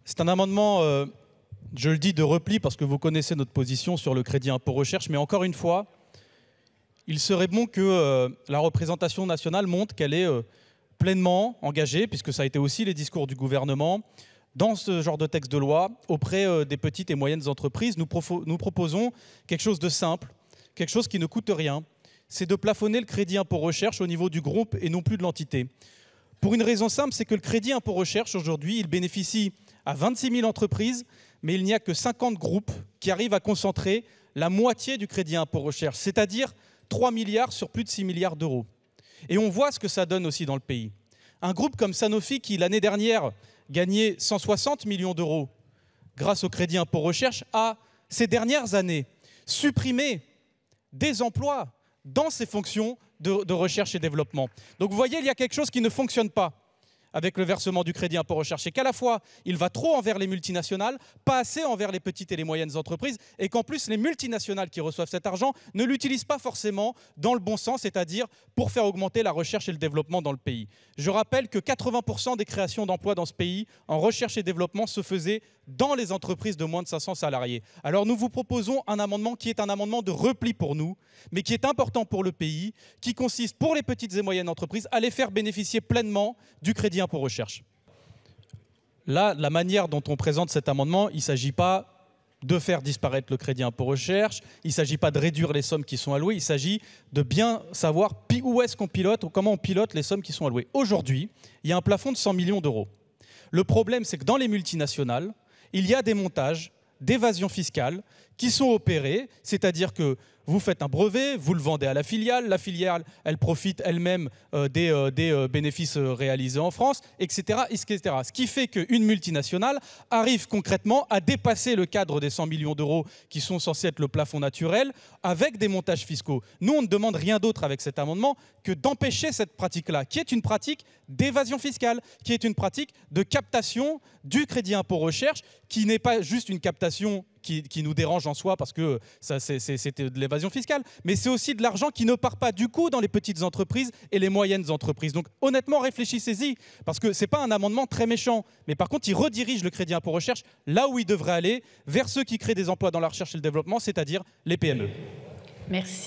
C'est un amendement, je le dis, de repli parce que vous connaissez notre position sur le crédit impôt recherche, mais encore une fois, il serait bon que la représentation nationale montre qu'elle est pleinement engagée, puisque ça a été aussi les discours du gouvernement, dans ce genre de texte de loi auprès des petites et moyennes entreprises. Nous proposons quelque chose de simple, quelque chose qui ne coûte rien, c'est de plafonner le crédit impôt recherche au niveau du groupe et non plus de l'entité. Pour une raison simple, c'est que le crédit impôt recherche, aujourd'hui, il bénéficie à 26 000 entreprises, mais il n'y a que 50 groupes qui arrivent à concentrer la moitié du crédit impôt recherche, c'est-à-dire 3 milliards sur plus de 6 milliards d'euros. Et on voit ce que ça donne aussi dans le pays. Un groupe comme Sanofi, qui l'année dernière gagnait 160 millions d'euros grâce au crédit impôt recherche, a, ces dernières années, supprimé des emplois dans ses fonctions de recherche et développement. Donc vous voyez, il y a quelque chose qui ne fonctionne pas avec le versement du crédit impôt recherche, c'est qu'à la fois, il va trop envers les multinationales, pas assez envers les petites et les moyennes entreprises, et qu'en plus, les multinationales qui reçoivent cet argent ne l'utilisent pas forcément dans le bon sens, c'est-à-dire pour faire augmenter la recherche et le développement dans le pays. Je rappelle que 80% des créations d'emplois dans ce pays, en recherche et développement, se faisaient dans les entreprises de moins de 500 salariés. Alors nous vous proposons un amendement qui est un amendement de repli pour nous, mais qui est important pour le pays, qui consiste pour les petites et moyennes entreprises à les faire bénéficier pleinement du crédit impôt recherche. Là, la manière dont on présente cet amendement, il ne s'agit pas de faire disparaître le crédit impôt recherche, il ne s'agit pas de réduire les sommes qui sont allouées, il s'agit de bien savoir où est-ce qu'on pilote ou comment on pilote les sommes qui sont allouées. Aujourd'hui, il y a un plafond de 100 millions d'euros. Le problème, c'est que dans les multinationales, il y a des montages d'évasion fiscale qui sont opérés, c'est-à-dire que vous faites un brevet, vous le vendez à la filiale, elle profite elle-même des bénéfices réalisés en France, etc., etc. Ce qui fait qu'une multinationale arrive concrètement à dépasser le cadre des 100 millions d'euros qui sont censés être le plafond naturel avec des montages fiscaux. Nous, on ne demande rien d'autre avec cet amendement que d'empêcher cette pratique-là, qui est une pratique d'évasion fiscale, qui est une pratique de captation du crédit impôt recherche, qui n'est pas juste une captation qui nous dérange en soi parce que c'est de l'évasion fiscale, mais c'est aussi de l'argent qui ne part pas du coup dans les petites entreprises et les moyennes entreprises. Donc honnêtement, réfléchissez-y, parce que ce n'est pas un amendement très méchant, mais par contre, il redirige le crédit impôt recherche là où il devrait aller, vers ceux qui créent des emplois dans la recherche et le développement, c'est-à-dire les PME. Merci.